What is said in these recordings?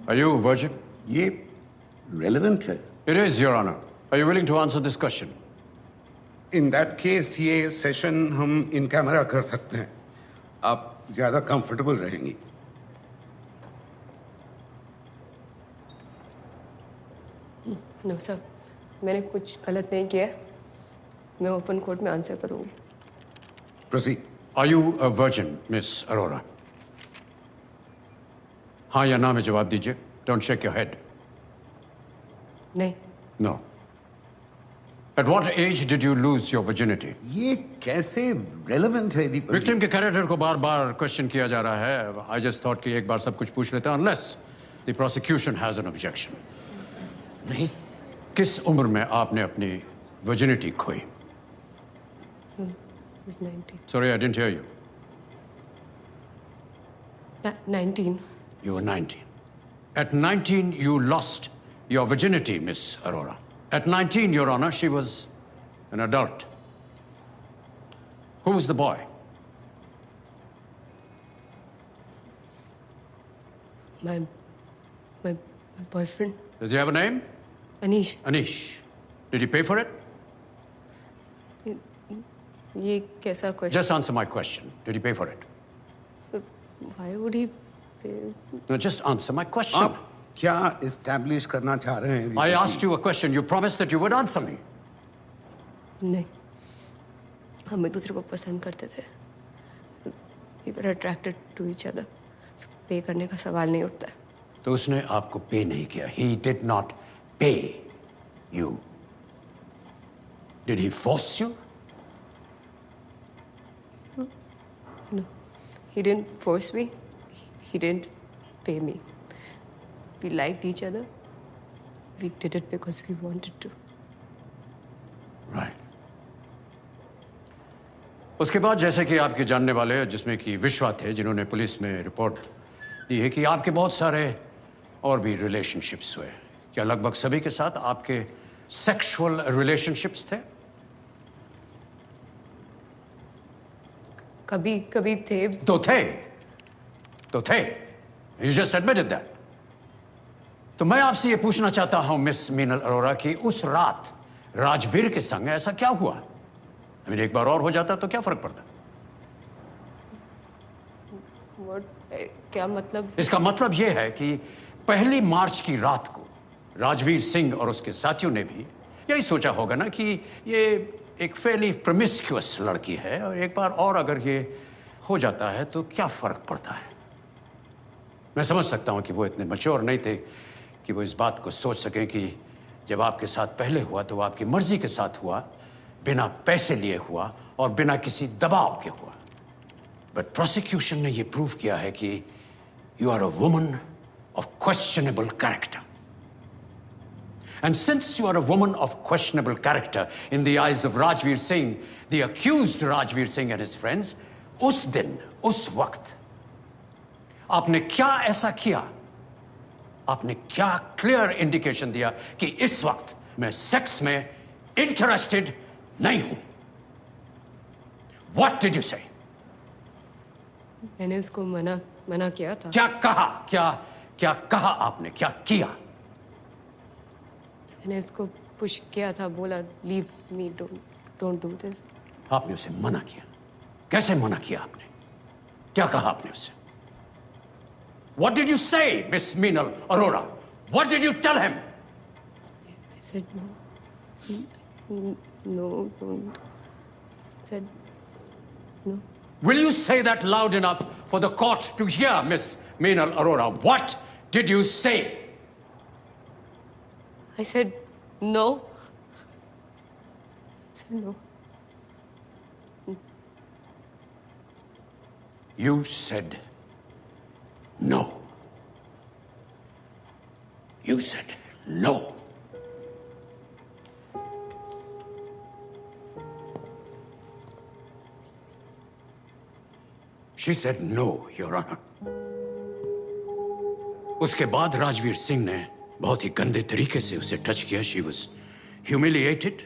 Are you a virgin? ये relevant है. It is, Your Honor. Are you willing to answer this question? In that case ये session हम in camera कर सकते हैं. आप ज्यादा कंफर्टेबल रहेंगी. नो सर, मैंने कुछ गलत नहीं किया. मैं ओपन कोर्ट में आंसर करूंगी. Proceed. Are you a virgin, Miss Arora? हाँ या ना में जवाब दीजिए. Don't shake your head. नहीं. No. At what age did you lose your virginity? ये कैसे relevant है दीपक? Victim के कैरेक्टर को बार-बार क्वेश्चन किया जा रहा है. I just thought कि एक बार सब कुछ पूछ लेते हैं, unless the prosecution has an objection. नहीं. किस उम्र में आपने अपनी virginity खोई? He's 19. Sorry, I didn't hear you. 19. You were 19. At 19, you lost your virginity, Miss Arora. At 19, Your Honor, she was an adult. Who was the boy? My boyfriend. Does he have a name? Anish. Anish. Did he pay for it? ये कैसा question? Just answer my question. Did he pay for it? Why would he pay? No, just answer my question. आप क्या establish करना चाह रहे हैं? I asked you a question. You promised that you would answer me. नहीं. हम एक दूसरे को पसंद करते थे. We were attracted to each other. So पे करने का सवाल नहीं उठता है. तो उसने आपको पे नहीं किया. He did not pay you. Did he force you? No, he didn't force me. He didn't pay me. We liked each other. We did it because we wanted to. Right. उसके बाद जैसे कि आपके जानने वाले जिसमें कि विश्वा थे जिन्होंने पुलिस में रिपोर्ट दी है कि आपके बहुत सारे और भी रिलेशनशिप्स हुए. क्या लगभग सभी के साथ आपके सेक्सुअल रिलेशनशिप्स थे? कभी कभी थे. तो थे. You just admitted that. तो मैं आपसे ये पूछना चाहता हूं मिस मीनल अरोरा कि उस रात राजवीर के संग ऐसा क्या हुआ? एक बार और हो जाता तो क्या फर्क पड़ता? क्या मतलब? इसका मतलब यह है कि 1 मार्च की रात को राजवीर सिंह और उसके साथियों ने भी यही सोचा होगा ना कि ये एक फेली प्रोमिस्क्यूअस लड़की है और एक बार और अगर ये हो जाता है तो क्या फर्क पड़ता है? मैं समझ सकता हूं कि वो इतने मैच्योर नहीं थे कि वो इस बात को सोच सकें कि जब आपके साथ पहले हुआ तो वो आपकी मर्जी के साथ हुआ, बिना पैसे लिए हुआ और बिना किसी दबाव के हुआ. बट प्रोसिक्यूशन ने ये प्रूव किया है कि you are a woman of questionable character. And since you are a woman of questionable character in the eyes of Rajveer Singh, the accused Rajveer Singh and his friends, उस दिन, उस वक्त, आपने क्या ऐसा किया? आपने क्या क्लियर इंडिकेशन दिया कि इस वक्त मैं सेक्स में इंटरेस्टेड नहीं हूं? What did you say? मैंने उसको मना किया था. क्या कहा? क्या कहा आपने? क्या किया? मैंने उसको पुश किया था, बोला leave me, don't do this. आपने उसे मना किया. कैसे मना किया आपने? क्या कहा आपने उससे? What did you say, Miss Meenal Arora? What did you tell him? I said no, don't. I said no. Will you say that loud enough for the court to hear, Miss Meenal Arora? What did you say? I said no. I said no. You said no. You said no. She said no, Your Honor. उसके बाद राजवीर सिंह ने बहुत ही गंदे तरीके से उसे touch किया. She was humiliated.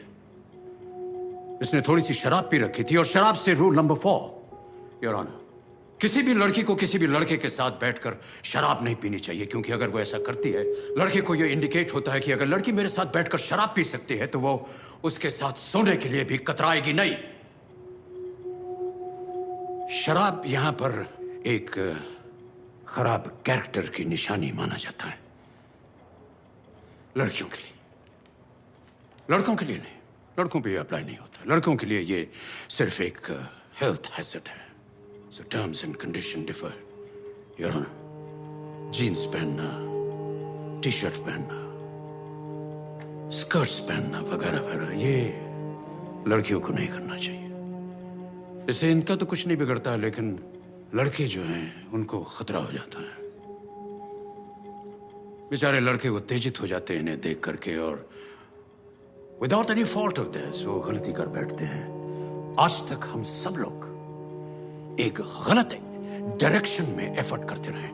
उसने थोड़ी सी शराब पी रखी थी और शराब से रूल नंबर 4, Your Honor. किसी भी लड़की को किसी भी लड़के के साथ बैठकर शराब नहीं पीनी चाहिए, क्योंकि अगर वो ऐसा करती है, लड़के को ये इंडिकेट होता है कि अगर लड़की मेरे साथ बैठकर शराब पी सकती है तो वो उसके साथ सोने के लिए भी कतराएगी नहीं। शराब यहां पर एक खराब कैरेक्टर की निशानी माना जाता है लड़कियों के लिए। लड़कों के लिए नहीं, लड़कों पे अप्लाई नहीं होता। लड़कों के लिए ये सिर्फ एक हेल्थ हैजर्ड है। So terms and condition differ, Your Honor. Jeans पहनना, टी शर्ट पहनना, स्कर्ट्स पहनना वगैरह वगैरह, ये लड़कियों को नहीं करना चाहिए। इससे इनका तो कुछ नहीं बिगड़ता, लेकिन लड़के जो हैं उनको खतरा हो जाता है। बेचारे लड़के उत्तेजित हो जाते हैं इन्हें देख करके, और without any fault of this वो गलती कर बैठते हैं। आज तक हम सब लोग एक गलत डायरेक्शन में एफर्ट करते रहे।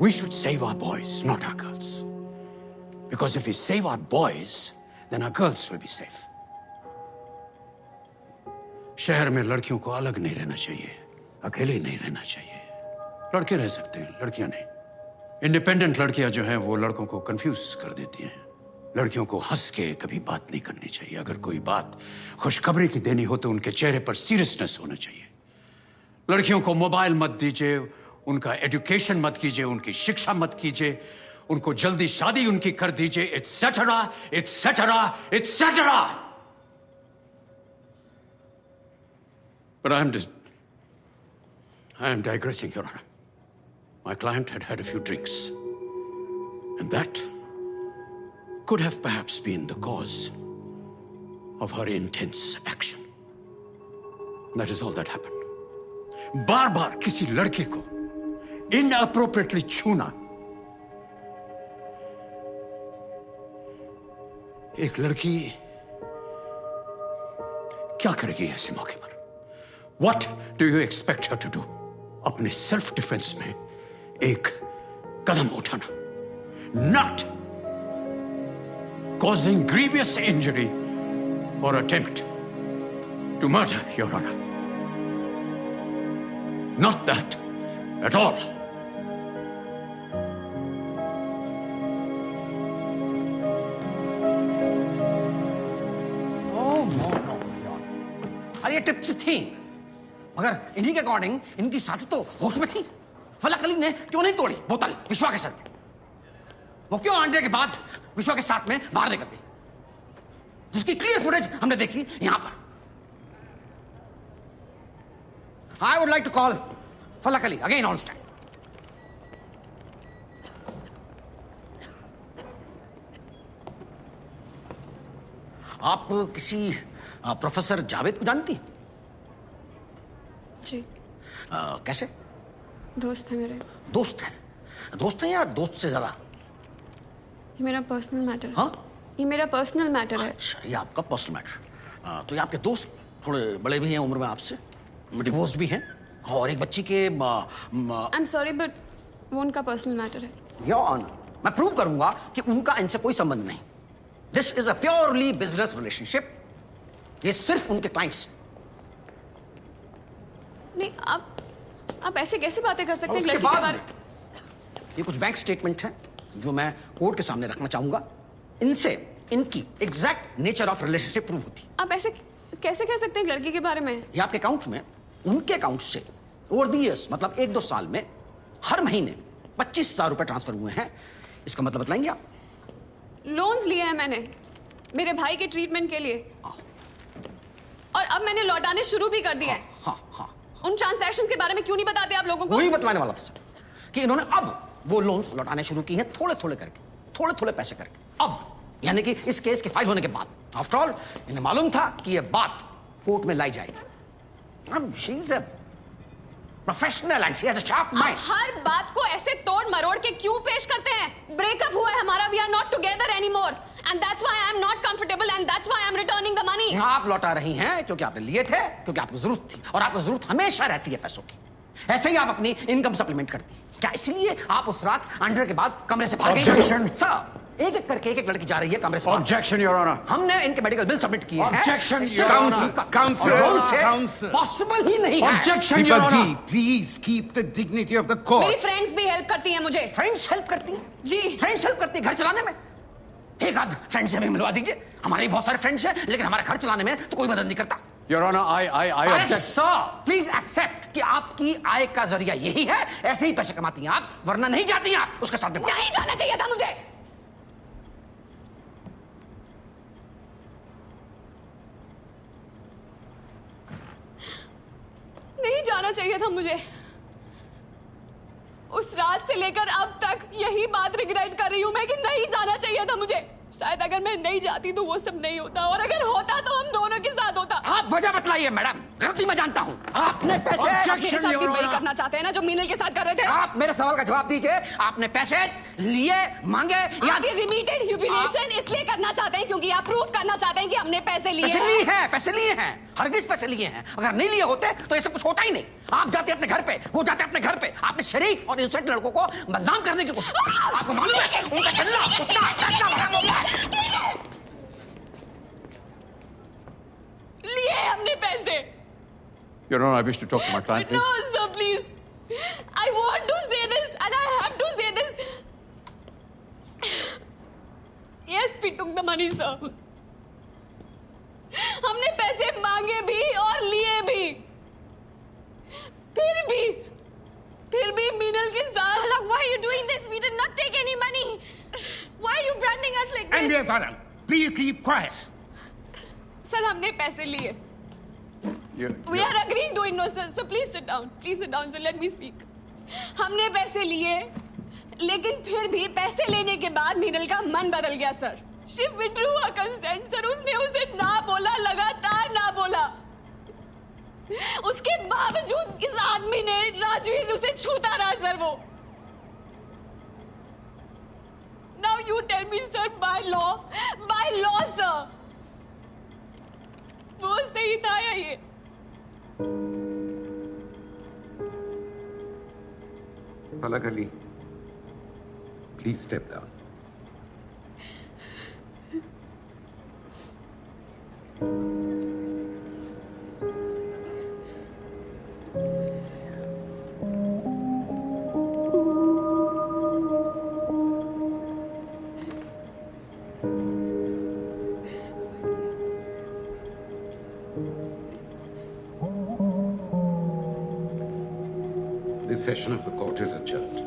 We should save our boys, not our girls. Because if we save our boys, then our girls will be safe. शहर में लड़कियों को अलग नहीं रहना चाहिए, अकेले नहीं रहना चाहिए। लड़के रह सकते हैं, लड़कियां नहीं। इंडिपेंडेंट लड़कियां जो हैं वो लड़कों को कंफ्यूज कर देती हैं। लड़कियों को हंस के कभी बात नहीं करनी चाहिए। अगर कोई बात खुशखबरी की देनी हो तो उनके चेहरे पर सीरियसनेस होना चाहिए। लड़कियों को मोबाइल मत दीजिए, उनका एजुकेशन मत कीजिए, उनकी शिक्षा मत कीजिए, उनको जल्दी शादी उनकी कर दीजिए, etcetera etcetera etcetera. But I am digressing, Your Honor. My client had had a few drinks, and that could have perhaps been the cause of her intense action. That is all that happened. बार बार किसी लड़के को inappropriately छूना एक लड़की क्या करेगी ऐसे मौके पर? What do you expect her to do? अपने सेल्फ डिफेंस में एक कदम उठाना, not causing grievous injury or attempt to murder, Your Honor. Not that at all. Oh, no, यार। अरे ये टिप्स थी, मगर इन्हीं के अकॉर्डिंग इनकी साथी तो होश में थी। फलक अली ने क्यों नहीं तोड़ी बोतल विश्वा के सर पे? वो क्यों आंटे के बाद विश्वा के साथ में बाहर निकल गई, जिसकी क्लियर फुटेज हमने देखी यहां पर। I would like to call Falak Ali again on stand. आप किसी प्रोफेसर जावेद को जानती? जी, कैसे? दोस्त है मेरे। दोस्त हैं? दोस्त हैं या दोस्त से ज्यादा? ये मेरा पर्सनल मैटर है। हाँ? ये मेरा पर्सनल मैटर है। अच्छा, ये आपका पर्सनल मैटर। तो ये आपके दोस्त थोड़े बड़े भी हैं उम्र में आपसे, डिवोर्स भी हैं, और एक बच्ची के आई एम सॉरी बट वो उनका पर्सनल मैटर है। योर ऑनर, मैं प्रूव करूंगा कि उनका इनसे कोई संबंध नहीं। This is a purely business relationship. ये सिर्फ उनके क्लाइंट्स। नहीं, आप ऐसे कैसे बातें कर सकते हैं उसके लड़की के बाद बारे? ये कुछ बैंक स्टेटमेंट हैं जो मैं कोर्ट के सामने रखना चाहूंगा। इनसे इनकी exact nature of relationship prove होती। आप ऐसे कैसे कह सकते हैं लड़की के बारे में? ये आपके अकाउंट में उनके अकाउंट से ओवर द इयर्स, मतलब 1-2 साल में हर महीने 25,000 रुपए ट्रांसफर हुए हैं। इसका मतलब बताएंगे आप? लोन्स लिए हैं मैंने मेरे भाई के ट्रीटमेंट के लिए, और अब मैंने लौटाने शुरू भी कर दिए हैं। हाँ। उन ट्रांजैक्शन के बारे में क्यों नहीं बताते आप लोगों को? वही बताने वाला था सर, कि इन्होंने अब वो लोन्स लौटाने शुरू की हैं, थोड़े करके, थोड़े पैसे करके। अब यानी कि इस केस के फाइल होने के बाद। आफ्टर ऑल इन्हें मालूम था कि ये बात कोर्ट में लाई जाएगी। She is a professional and she has a sharp mind. हर बात को ऐसे तोड़ मरोड़ के क्यों पेश करते हैं? ब्रेकअप हुआ है हमारा, we are not together anymore, and that's why I am not comfortable, and that's why I am returning the money. आप लौटा रही हैं क्योंकि आपने लिए थे, क्योंकि आपको जरूरत थी, और आपको जरूरत हमेशा रहती है पैसों की। ऐसे ही आप अपनी इनकम सप्लीमेंट करती हैं। क्या इसलिए आप उस रात अंडर के बाद कमरे से भाग गई? Objection. सर, एक एक करके एक लड़की जा रही है कमरे से बाहर। Objection your honour. हमने इनके मेडिकल बिल सबमिट किए हैं। Objection, Your Honor. Counsel. Possible ही नहीं है। Objection your Deepak honour. जी, please keep the dignity of the मेरी कोर्ट। फ्रेंड्स भी हेल्प करती हैं मुझे। फ्रेंड्स हेल्प करती हैं? जी। फ्रेंड्स हेल्प करती है घर चलाने में? एक आध फ्रेंड से हमें मिलवा दीजिए। हमारे बहुत सारे फ्रेंड्स हैं, लेकिन हमारे घर चलाने में तो कोई मदद नहीं करता। Your honour, I object. Sir please accept कि आपकी आय का जरिया यही है। ऐसे ही पैसे कमाती हैं आप, वरना नहीं जाती हैं आप उसके साथ में। नहीं जाना चाहिए था मुझे। नहीं जाना चाहिए था मुझे। उस रात से लेकर अब तक यही बात रिग्रेट कर रही हूं मैं कि नहीं जाना चाहिए था मुझे। शायद अगर मैं नहीं जाती तो वो सब नहीं होता, और अगर होता तो हम दोनों के साथ होता। आप वजह बतलाइए मैडम। गलती मैं जानता हूं। आपने पैसे मेरे साथ भी वही करना चाहते हैं ना जो मीनल के साथ कर रहे थे। आप मेरे सवाल का जवाब दीजिए। आपने पैसे लिए, मांगे या आप ये रिपीटेड ह्यूमिलिएशन इसलिए करना चाहते हैं क्योंकि आप प्रूफ करना चाहते हैं कि हमने पैसे लिए पैसे हैं। लिए हैं? पैसे लिए हैं, हरगिज पैसे लिए हैं। अगर नहीं लिए होते तो ऐसे कुछ होता ही नहीं। आप जाते अपने घर पे, वो जाते अपने घर पे। आपने शरीफ और इनोसेंट लड़कों को बदनाम करने की कोशिश की। आपको मालूम है उनका चलना उठना बैठना बड़ा हो गया। लिए हमने पैसे। Your honour, I wish to talk to my client No, please. sir, please. I want to say this and I have to say this. Yes, we took the money, sir. हमने पैसे मांगे भी और लिए भी। फिर भी मीनल के साथ। Look, why are you doing this? We did not take any money. Why are you branding us like this? And वियतानंद, प्लीज कीप क्वाइट। सर, हमने पैसे लिए। We are agreeing to it, no, sir. So please sit down. Please sit down, sir. Let me speak. हमने पैसे लिए, लेकिन फिर भी पैसे लेने के बाद मीनल का मन बदल गया, sir. She withdrew her consent, sir. उसने उसे ना बोला, लगातार ना बोला। उसके बावजूद इस आदमी ने राजवीर उसे छूता रहा, सर। वो Now you tell me, sir, by law, sir. वो सही था या ये? फलक Ali, please step down. This session of the court is adjourned.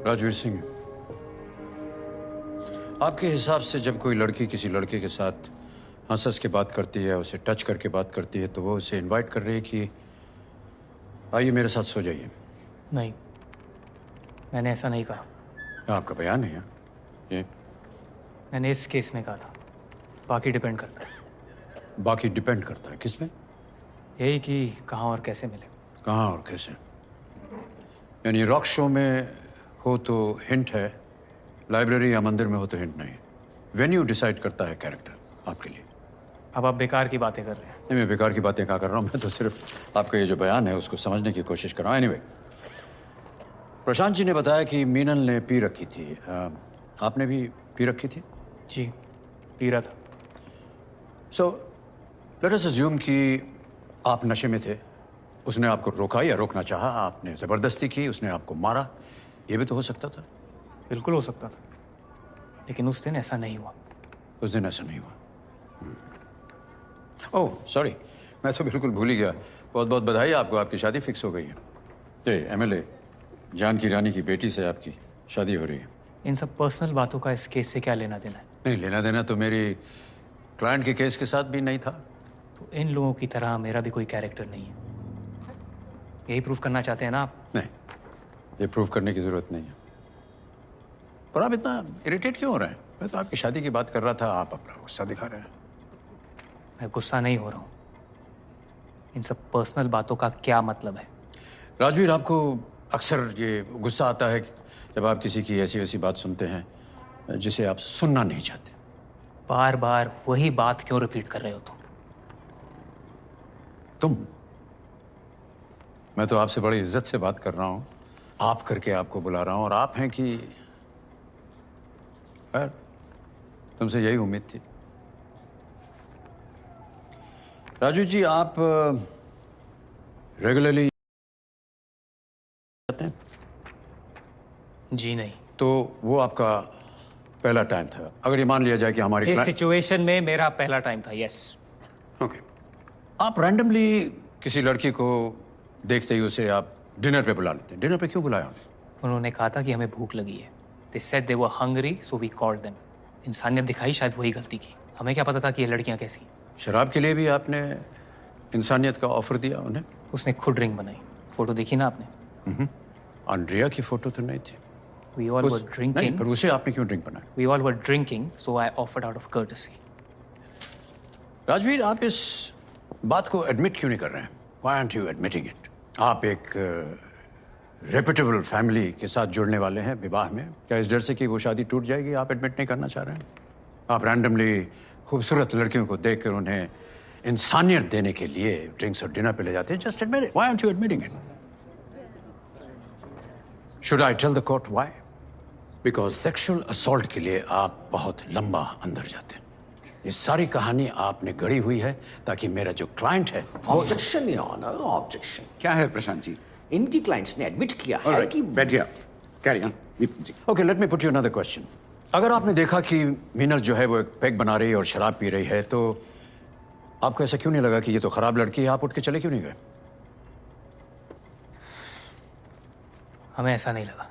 Rajveer Singh, आपके हिसाब से जब कोई लड़की किसी लड़के के साथ हंस हंस के बात करती है, उसे टच करके बात करती है, तो वो उसे इनवाइट कर रही है कि आइए मेरे साथ सो जाइए। नहीं, मैंने ऐसा नहीं कहा। आपका बयान है ये? मैंने इस केस में कहा था। बाकी डिपेंड करता है। बाकी डिपेंड करता है किस में? यही कि कहाँ और कैसे मिले। कहाँ और कैसे? यानी रॉक शो में हो तो हिंट है, लाइब्रेरी या मंदिर में हो तो हिंट नहीं। वेन्यू डिसाइड करता है कैरेक्टर आपके लिए। अब आप बेकार की बातें कर रहे हैं। नहीं, मैं बेकार की बातें कहाँ कर रहा हूँ। मैं तो सिर्फ आपका ये जो बयान है उसको समझने की कोशिश कर रहा हूँ। एनीवे, प्रशांत जी ने बताया कि मीनल ने पी रखी थी। आपने भी पी रखी थी? जी, पी रहा था। सो लेट अस अज्यूम कि आप नशे में थे, उसने आपको रोका या रोकना चाहा, आपने ज़बरदस्ती की, उसने आपको मारा। ये भी तो हो सकता था। बिल्कुल हो सकता था, लेकिन उस दिन ऐसा नहीं हुआ। उस दिन ऐसा नहीं हुआ। ओह सॉरी, मैं तो बिल्कुल भूल ही गया। बहुत बहुत बधाई आपको, आपकी शादी फिक्स हो गई है। ये एमएलए जानकी रानी की बेटी से आपकी शादी हो रही है। इन सब पर्सनल बातों का इस केस से क्या लेना देना है? नहीं, लेना देना तो मेरी क्लाइंट के केस के साथ भी नहीं था। तो इन लोगों की तरह मेरा भी कोई कैरेक्टर नहीं है। यही प्रूफ करना चाहते हैं ना आप? नहीं, ये प्रूव करने की जरूरत नहीं है। पर आप इतना इरिटेट क्यों हो रहे हैं? मैं तो आपकी शादी की बात कर रहा था, आप अपना गुस्सा दिखा रहे हैं। मैं गुस्सा नहीं हो रहा हूँ। इन सब पर्सनल बातों का क्या मतलब है? राजवीर, आपको अक्सर ये गुस्सा आता है जब आप किसी की ऐसी वैसी बात सुनते हैं जिसे आप सुनना नहीं चाहते। बार बार वही बात क्यों रिपीट कर रहे हो तुम? मैं तो आपसे बड़ी इज्जत से बात कर रहा हूं, आप करके आपको बुला रहा हूं, और आप हैं कि खैर, तुमसे यही उम्मीद थी। राजू जी, आप रेगुलरली जाते हैं? जी नहीं। तो वो आपका पहला टाइम था? अगर ये मान लिया जाए कि हमारी इस सिचुएशन में मेरा पहला टाइम था, यस। ओके। आप रैंडमली किसी लड़की को देखते ही उसे आप डिनर पे बुला लेते हैं। डिनर पे क्यों बुलाया? उन्होंने कहा था कि हमें भूख लगी है। They said they were hungry, so we called them. इंसानियत दिखाई, शायद वही गलती की। हमें क्या पता था कि ये लड़कियां कैसी हैं। शराब के लिए भी आपने इंसानियत का ऑफर दिया उन्हें? उसने खुद ड्रिंक बनाई। फोटो देखी ना आपने? आंड्रिया की फोटो तो नहीं थी। We all were नहीं, drinking. पर उसे आपने क्यों ड्रिंक बनाया? We all were drinking, so I offered out of courtesy. Rajveer, आप इस बात को एडमिट क्यों नहीं कर रहे हैं? Why aren't you admitting it? आप एक रेपुटेबल फैमिली के साथ जुड़ने वाले हैं विवाह में। क्या इस डर से कि वो शादी टूट जाएगी आप एडमिट नहीं करना चाह रहे हैं? आप रैंडमली खूबसूरत लड़कियों को देखकर उन्हें इंसानियत देने के लिए ड्रिंक्स और डिनर पे ले जाते हैं। Just admit it. Why aren't you admitting it? Should I tell the court why? Because sexual assault के लिए आप बहुत लंबा अंदर जाते हैं। ये सारी कहानी आपने गढ़ी हुई है ताकि मेरा जो क्लाइंट है ऑब्जेक्शन योर ऑनर, ऑब्जेक्शन। क्या है प्रशांत जी? इनकी क्लाइंट्स ने एडमिट किया है Alright, कि बैठिए आप। Carry on Deepak ji. Okay, let me put you another question. अगर आपने देखा कि मीनल जो है वो एक पैग बना रही है और शराब पी रही है, तो आपको ऐसा क्यों नहीं लगा कि ये तो खराब लड़की है? आप उठ के चले क्यों नहीं गए? हमें ऐसा नहीं लगा।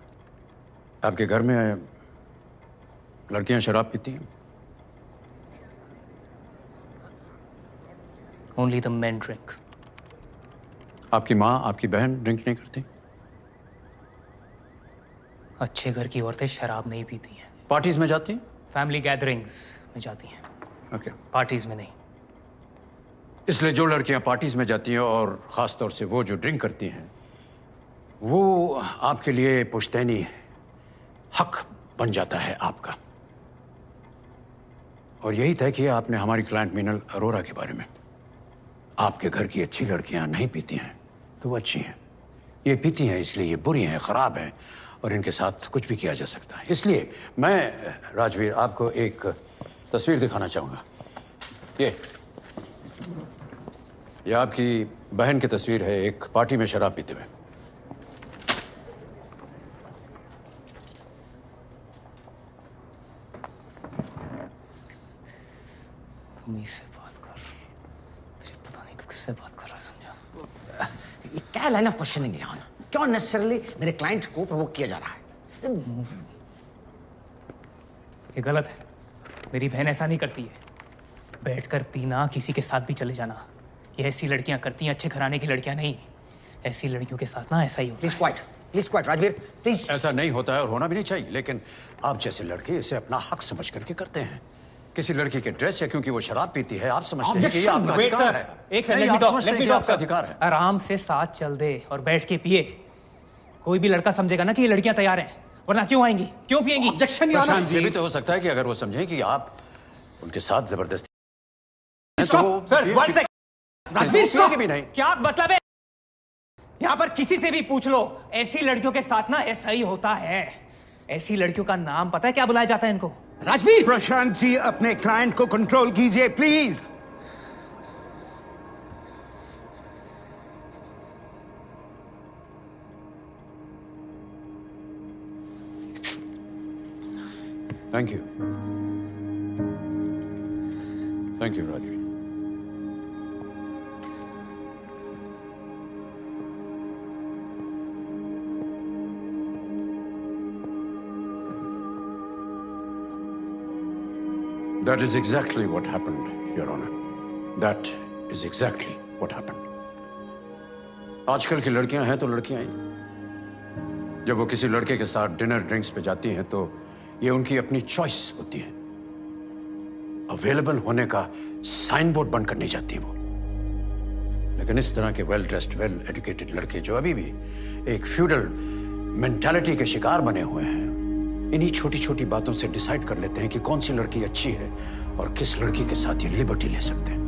आपके घर में लड़कियां शराब पीती हैं? Only the men drink. आपकी माँ, आपकी बहन ड्रिंक नहीं करती? अच्छे घर की औरतें शराब नहीं पीती हैं। पार्टीज में जाती हैं? फैमिली गैदरिंग्स में जाती हैं, ओके। पार्टीज में नहीं। इसलिए जो लड़कियां पार्टीज में जाती हैं और ख़ास तौर से वो जो ड्रिंक करती हैं, वो आपके लिए पुश्तैनी हक बन जाता है आपका। और यही तय किया आपने हमारी क्लाइंट मीनल अरोरा के बारे में। आपके घर की अच्छी लड़कियां नहीं पीती हैं तो वो अच्छी हैं, ये पीती हैं इसलिए ये बुरी हैं, ख़राब हैं, और इनके साथ कुछ भी किया जा सकता है। इसलिए मैं राजवीर आपको एक तस्वीर दिखाना चाहूँगा। ये आपकी बहन की तस्वीर है एक पार्टी में शराब पीते हुए। तुम इससे बात कर, तुझे पता नहीं तू किससे बात कर रहा है, समझा? ये क्या लाइन ऑफ क्वेश्चनिंग है यहाँ? क्यों नेसेसरली मेरे क्लाइंट को प्रवोक किया जा रहा है? ये गलत है। मेरी बहन ऐसा नहीं करती है। बैठकर पीना, किसी के साथ भी चले जाना, ये ऐसी लड़कियां करती हैं, अच्छे घराने की लड़कियां नहीं। ऐसी लड़कियों के साथ ना ऐसा ही होता है। Please quite Rajveer, please. ऐसा नहीं होता है और होना भी नहीं चाहिए, लेकिन आप जैसे लड़के इसे अपना हक समझ करके करते हैं। किसी लड़की के ड्रेस या क्योंकि वो शराब पीती है आप समझते हैं कि ये आपका वेट अधिकार सर, है। एक सेकंड, नहीं, लेट आप मी समझते हैं कि टॉक आपका अधिकार है। आराम से साथ चल दे और बैठ के पिए। कोई भी लड़का समझेगा ना कि ये लड़कियां तैयार हैं, वरना क्यों आएंगी, क्यों पिएंगी? Objection your Prashant honour. जी, ये भी तो हो सकता है कि अगर वो समझें कि आप उनके साथ जबरदस्ती stop sir, one second. Rajveer, stop! भी नहीं। क्या मतलब है? यहाँ पर किसी से भी पूछ लो, ऐसी लड़कियों के साथ ना ऐसा ही होता है। ऐसी लड़कियों का नाम पता है क्या बुलाया जाता है इनको? राजवीर, प्रशांत जी, अपने क्लाइंट को कंट्रोल कीजिए please. Thank you, thank you Rajveer. That is exactly what happened, Your Honor. That is exactly what happened. आजकल की लड़कियां हैं तो लड़कियां ही। जब वो किसी लड़के के साथ डिनर ड्रिंक्स पे जाती हैं तो ये उनकी अपनी चॉइस होती है। अवेलेबल होने का साइन बोर्ड बनकर नहीं जाती वो। लेकिन इस तरह के वेल ड्रेस्ड, वेल एजुकेटेड लड़के जो अभी भी एक फ्यूडल मेंटालिटी के शिकार बने हुए हैं, इन्हीं छोटी छोटी बातों से डिसाइड कर लेते हैं कि कौन सी लड़की अच्छी है और किस लड़की के साथ ये लिबर्टी ले सकते हैं।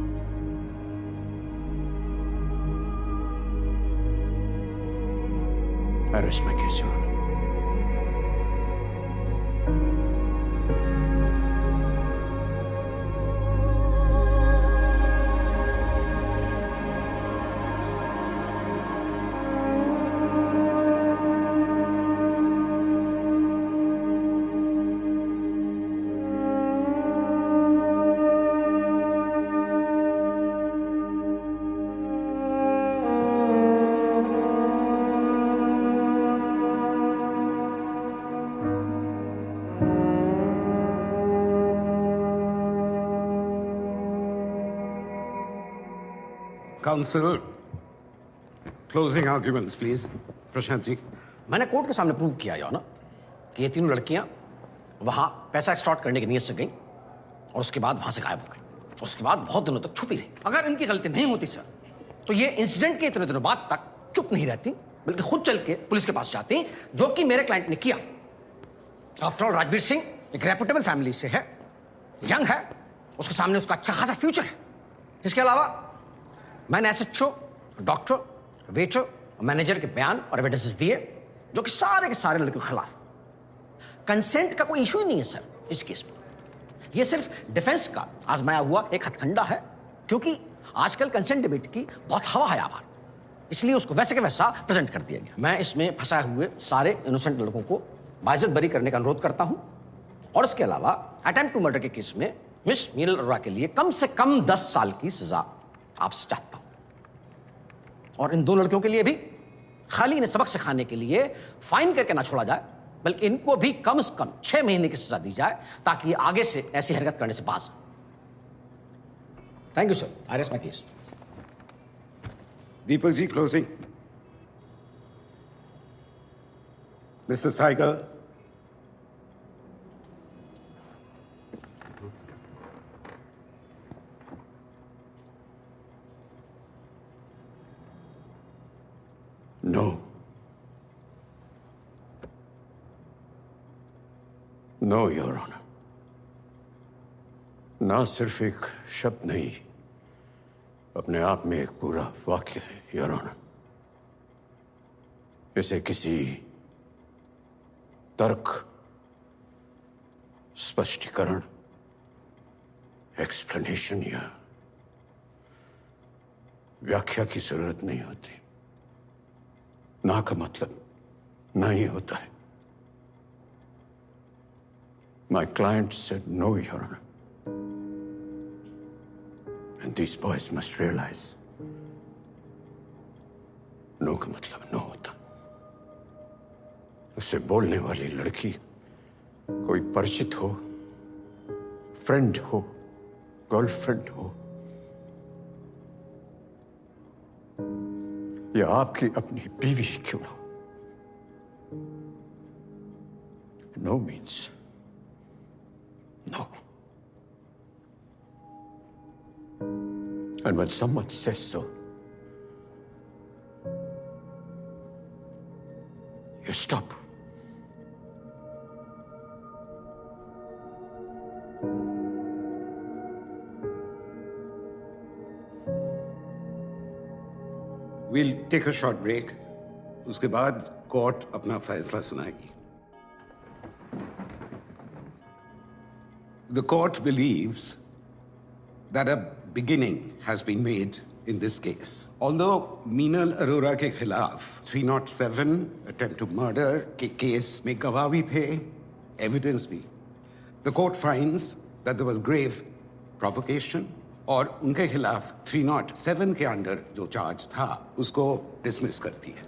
I rest my case, Your Honor. Counsel, closing arguments, please. Prashant ji. मैंने कोर्ट के सामने प्रूव किया या ना कि ये तीनों लड़कियां वहां पैसा एक्सटॉर्ट करने की नीयत से गई और उसके बाद वहां से गायब हो गई। उसके बाद बहुत दिनों तक छुपी रही। अगर इनकी गलती नहीं होती सर, तो ये इंसिडेंट के इतने दिनों बाद तक चुप नहीं रहती, बल्कि खुद चल के पुलिस के पास जाती, जो कि मेरे क्लाइंट ने किया। आफ्टर ऑल राजवीर सिंह एक रेपुटेबल फैमिली से है, यंग है, उसके सामने उसका अच्छा खासा फ्यूचर है। इसके अलावा मैंने एसएचओ, डॉक्टर, वेटर, मैनेजर के बयान और एविडेंसेस दिए, जो कि सारे के सारे लड़कियों के खिलाफ। कंसेंट का कोई इशू ही नहीं है सर इस केस में। यह सिर्फ डिफेंस का आजमाया हुआ एक हथकंडा है, क्योंकि आजकल कंसेंट डिबेट की बहुत हवा है आवार, इसलिए उसको वैसे के वैसा प्रेजेंट कर दिया गया। मैं इसमें फंसाए हुए सारे इनोसेंट लड़कों को बाइज्जत बरी करने का अनुरोध करता हूं, और इसके अलावा अटेम्प्ट टू मर्डर के केस में मिस मीनल अरोड़ा के लिए कम से कम 10 साल की सजा आपसे चाहता हूं। और इन दो लड़कियों के लिए भी खाली इन्हें सबक सिखाने के लिए फाइन करके ना छोड़ा जाए, बल्कि इनको भी कम से कम 6 महीने की सजा दी जाए, ताकि ये आगे से ऐसी हरकत करने से बाज। Thank you sir, I rest my case. Deepak ji, closing. Mister साइगर। No. No, Your Honor. ना सिर्फ एक शब्द नहीं, अपने आप में एक पूरा वाक्य है, Your Honor. इसे किसी तर्क, स्पष्टीकरण, एक्सप्लेनेशन या व्याख्या की जरूरत नहीं होती। ना का मतलब ना ही होता है। My client said no, Your Honor. And these boys must realize no का मतलब no होता। उसे बोलने वाली लड़की कोई परिचित हो, फ्रेंड हो, गर्लफ्रेंड हो, या आपकी अपनी बीवी क्यों ना हो। No means no. And when someone says so, you stop. We'll take a short break. उसके बाद कोर्ट अपना फैसला सुनाएगी। The court believes that a beginning has been made in this case. Although Meenal Arora के खिलाफ 307 attempt to murder के case में गवाह भी थे, evidence भी, the court finds that there was grave provocation और उनके खिलाफ 307 के अंडर जो चार्ज था उसको डिसमिस करती है।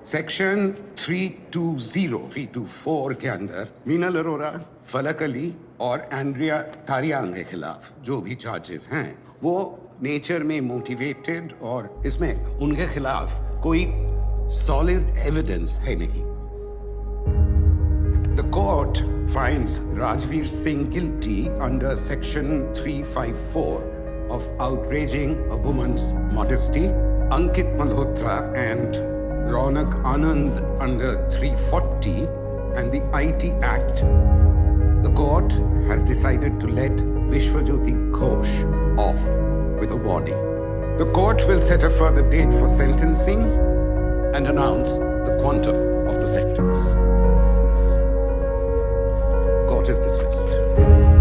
सेक्शन 324 के अंदर मीनल अरोड़ा, फलक अली और एंड्रिया तारियांग के खिलाफ जो भी चार्जेस हैं वो नेचर में मोटिवेटेड और इसमें उनके खिलाफ कोई सॉलिड एविडेंस है नहीं. The court finds Rajveer Singh guilty under section 354 of outraging a woman's modesty, Ankit Malhotra and Ronak Anand under 340 and the IT Act. The court has decided to let Vishwajyoti Ghosh off with a warning. The court will set a further date for sentencing and announce the quantum of the sentence. Court is dismissed.